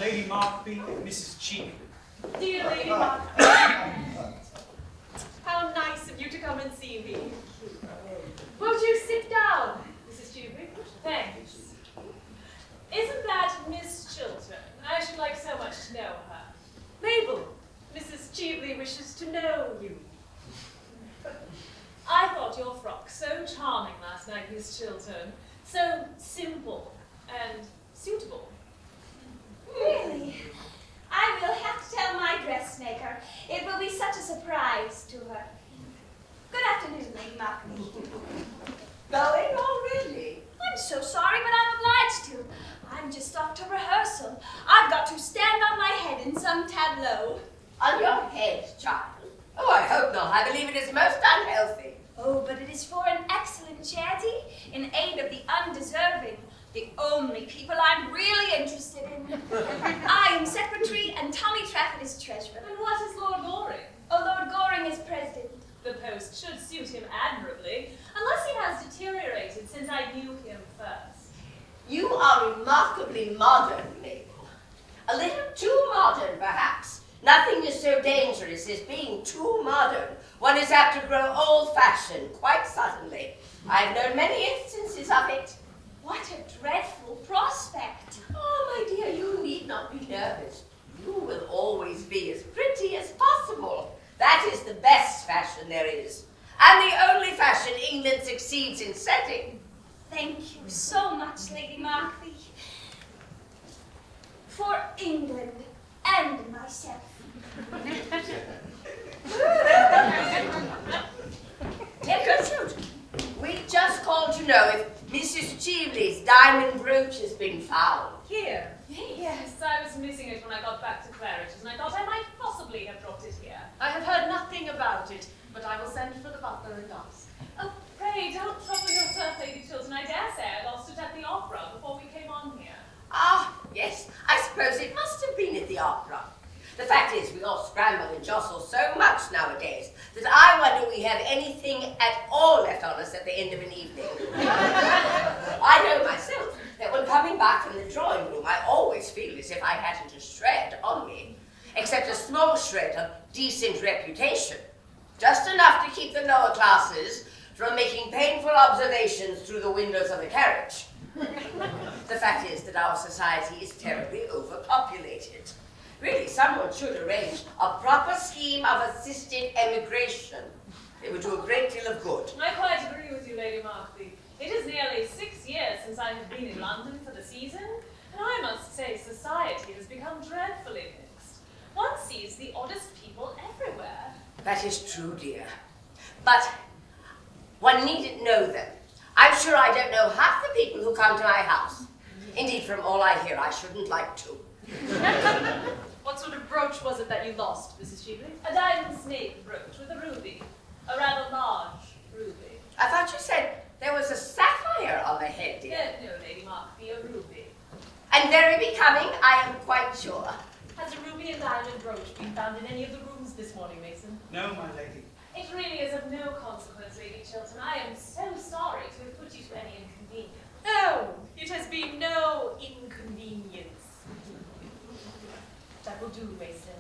Lady Markby and Mrs. Cheekley. Dear Lady Markby, how nice of you to come and see me. Won't you sit down, Mrs. Cheekley? Thanks. Isn't that Miss Chiltern? I should like so much to know her. Mabel, Mrs. Cheekley wishes to know you. I thought your frock so charming last night, Miss Chiltern. So simple and suitable. Really? I will have to tell my dressmaker. It will be such a surprise to her. Good afternoon, Lady Markby. Going already? I'm so sorry, but I'm obliged to. I'm just off to rehearsal. I've got to stand on my head in some tableau. On your head, child? Oh, I hope not. I believe it is most unhealthy. Oh, but it is for an excellent charity in aid of the undeserving. The only people I'm really interested in. I am secretary and Tommy Trafford is treasurer. And what is Lord Goring? Oh, Lord Goring is president. The post should suit him admirably, unless he has deteriorated since I knew him first. You are remarkably modern, Mabel. A little too modern, perhaps. Nothing is so dangerous as being too modern. One is apt to grow old-fashioned quite suddenly. I've known many instances of it. What a dreadful prospect. Oh, my dear, you need not be nervous. You will always be as pretty as possible. That is the best fashion there is, and the only fashion England succeeds in setting. Thank you so much, Lady Markby. For England and myself. Dear Gertrude, we just called to know if Mrs. Cheekley's diamond brooch has been found. Here? Yes, I was missing it when I got back to Claridge's, and I thought I might possibly have dropped it here. I have heard nothing about it, but I will send for the butler and ask. Oh, pray, don't trouble yourself, Lady Chiltern. I dare say I lost it at the opera before we came on here. Ah, yes, I suppose it must have been at the opera. The fact is, we all scramble and jostle so much nowadays that I wonder we have anything at all left on us at the end of an evening. I know myself that when coming back from the drawing room, I always feel as if I hadn't a shred on me, except a small shred of decent reputation, just enough to keep the lower classes from making painful observations through the windows of the carriage. The fact is that our society is terribly overpopulated. Really, someone should arrange a proper scheme of assisted emigration. It would do a great deal of good. I quite agree with you, Lady Markby. It is nearly 6 years since I have been in London for the season, and I must say society has become dreadfully mixed. One sees the oddest people everywhere. That is true, dear. But one needn't know them. I'm sure I don't know half the people who come to my house. Indeed, from all I hear, I shouldn't like to. What sort of brooch was it that you lost, Mrs. Cheekley? A diamond snake brooch with a ruby. A rather large ruby. I thought you said there was a sapphire on the head, dear. No, Lady Markby, a ruby. And very becoming, I am quite sure. Has a ruby and diamond brooch been found in any of the rooms this morning, Mason? No, my lady. It really is of no consequence, Lady Chiltern. I am so sorry to have put you to any inconvenience. No, it has been no inconvenience. That will do, Mason.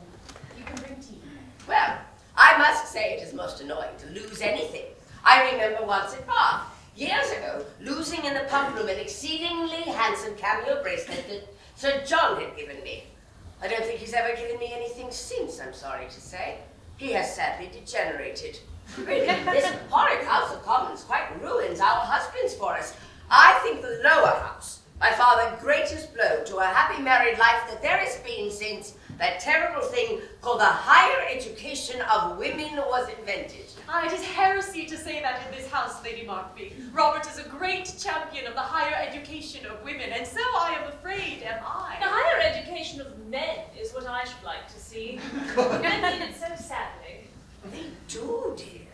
You can bring tea. Well, I must say it is most annoying to lose anything. I remember once at Bath, years ago, losing in the pump room an exceedingly handsome cameo bracelet that Sir John had given me. I don't think he's ever given me anything since, I'm sorry to say. He has sadly degenerated. Really, this horrid House of Commons quite ruins our husbands for us. I think the lower house, by far the greatest blow to a happy married life that there has been since that terrible thing called the higher education of women was invented. It is heresy to say that in this house, Lady Markby. Robert is a great champion of the higher education of women, and so I am afraid am I. The higher education of men is what I should like to see. Men need it so sadly. They do, dear.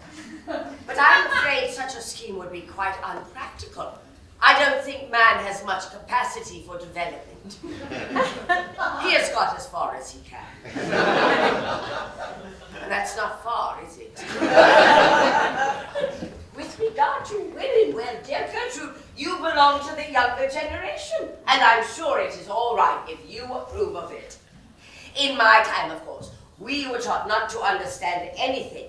But I'm afraid such a scheme would be quite unpractical. I don't think man has much capacity for development. He has got as far as he can. And that's not far, is it? With regard to women, well, dear Gertrude, you belong to the younger generation. And I'm sure it is all right if you approve of it. In my time, of course, we were taught not to understand anything.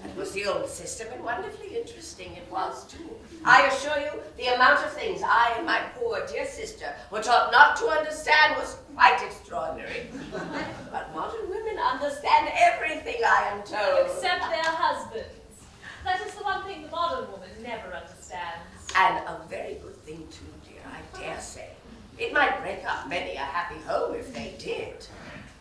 It was the old system, and wonderfully interesting it was, too. I assure you, the amount of things I and my poor dear sister were taught not to understand was quite extraordinary. But modern women understand everything, I am told. Except their husbands. That is the one thing the modern woman never understands. And a very good thing, too, dear, I dare say. It might break up many a happy home if they did.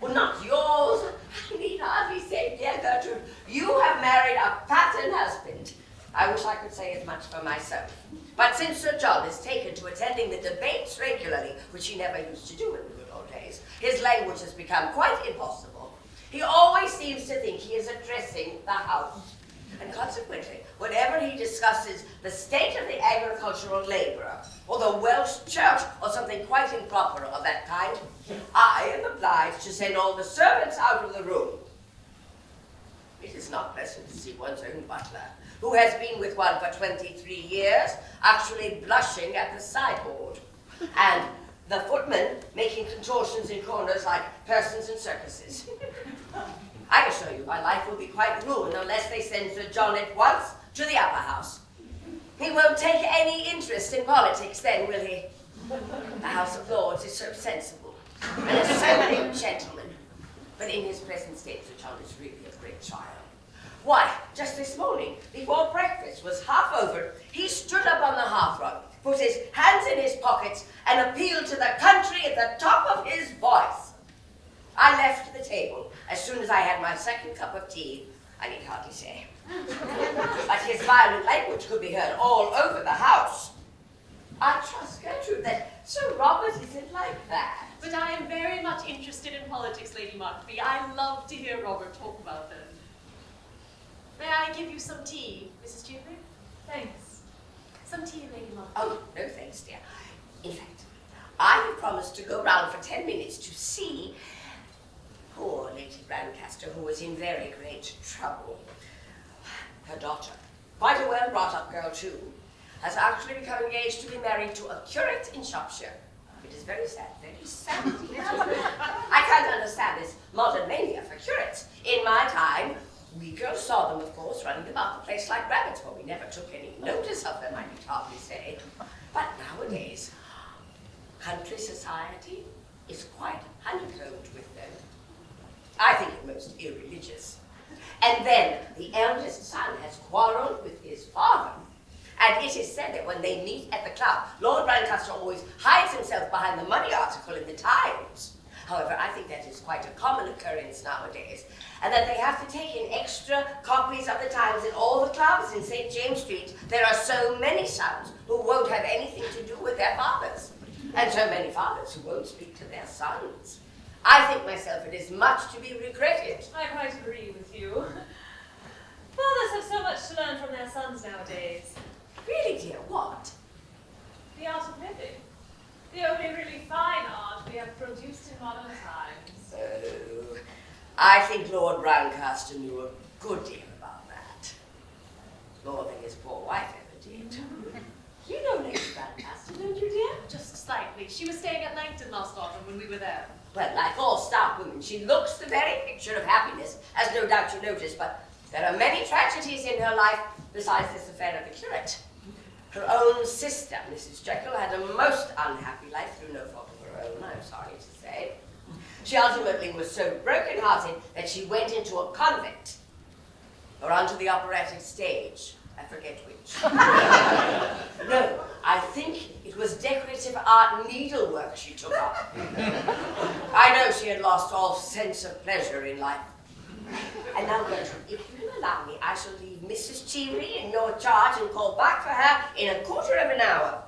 Well, not yours. I need hardly say, dear Gertrude, you have married a pattern husband. I wish I could say as much for myself. But since Sir John is taken to attending the debates regularly, which he never used to do in the good old days, his language has become quite impossible. He always seems to think he is addressing the House. And consequently, whenever he discusses the state of the agricultural labourer, or the Welsh church, or something quite improper of that kind, I am obliged to send all the servants out of the room. It is not pleasant to see one's own butler, who has been with one for 23 years, actually blushing at the sideboard, and the footman making contortions in corners like persons in circuses. I assure you my life will be quite ruined unless they send Sir John at once to the upper house. He won't take any interest in politics then, will he? The House of Lords is so sensible, and has so many gentlemen. But in his present state, Sir John is really a great child. Why, just this morning, before breakfast was half over, he stood up on the hearthrug, put his hands in his pockets, and appealed to the country at the top of his voice. I left the table as soon as I had my second cup of tea, I need hardly say. But his violent language could be heard all over the house. I trust, Gertrude, that Sir Robert isn't like that. But I am very much interested in politics, Lady Markby. I love to hear Robert talk about them. May I give you some tea, Mrs. Cheveley? Thanks. Some tea, Lady Markby. Oh, no thanks, dear. In fact, I have promised to go round for 10 minutes to see poor Lady Brancaster, who was in very great trouble. Her daughter, quite a well-brought-up girl too, has actually become engaged to be married to a curate in Shropshire. It is very sad, very sad. I can't understand this modern mania for curates. In my time, we girls saw them, of course, running about the place like rabbits, but we never took any notice of them, I need hardly say. But nowadays, country society is quite honeycombed with them. I think it most irreligious. And then the eldest son has quarrelled with his father. And it is said that when they meet at the club, Lord Brancaster always hides himself behind the money article in the Times. However, I think that is quite a common occurrence nowadays, and that they have to take in extra copies of the Times in all the clubs in St. James Street. There are so many sons who won't have anything to do with their fathers, and so many fathers who won't speak to their sons. I think myself it is much to be regretted. I quite agree with you. Fathers have so much to learn from their sons nowadays. Really, dear, what? The art of living. The only really fine art we have produced in modern times. Oh, I think Lord Brancaster knew a good deal about that. More than his poor wife ever did. You know Lady Brancaster, don't you, dear? Just slightly. She was staying at Langton last autumn when we were there. Well, like all stout women, she looks the very picture of happiness, as no doubt you noticed, but there are many tragedies in her life besides this affair of the curate. Her own sister, Mrs. Jekyll, had a most unhappy life through no fault of her own, I'm sorry to say. She ultimately was so broken-hearted that she went into a convent, or onto the operatic stage, I forget which. No, I think it was decorative art needlework she took up. I know she had lost all sense of pleasure in life. And now, Gertrude, if you will allow me, I shall leave Mrs. Cheveley in your charge and call back for her in a quarter of an hour.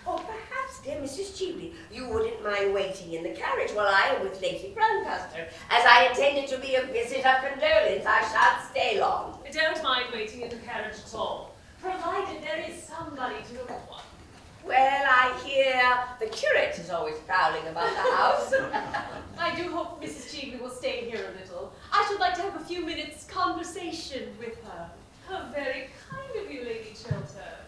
Or perhaps, dear Mrs. Cheveley, you wouldn't mind waiting in the carriage while I am with Lady Brancaster. As I intended to be a visit of condolence, I shan't stay long. I don't mind waiting in the carriage at all, provided there is somebody to look at one. Well, I hear the curate is always prowling about the house. I do hope Mrs. Cheveley will stay here a little. I should like to have a few minutes' conversation with her. How very kind of you, Lady Chiltern.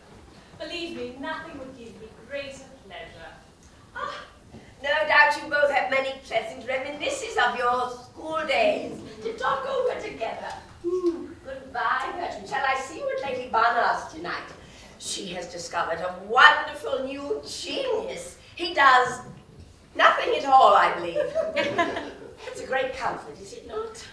Believe me, nothing would give me greater pleasure. No doubt that you both have many pleasant reminiscences of your school days to talk over together. Goodbye, Bertrand. Shall I see you at Lady Barnard's tonight? She has discovered a wonderful new genius. He does nothing at all, I believe. It's a great comfort, is it not?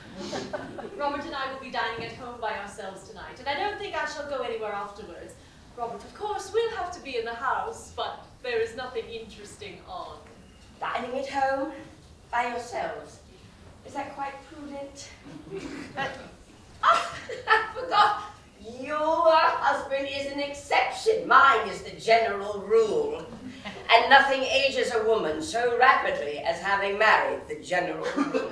Robert and I will be dining at home by ourselves tonight, and I don't think I shall go anywhere afterwards. Robert, of course, will have to be in the house, but there is nothing interesting on. Dining at home by yourselves. Is that quite prudent? Oh, I forgot. Your husband is an exception. Mine is the general rule. And nothing ages a woman so rapidly as having married the general rule.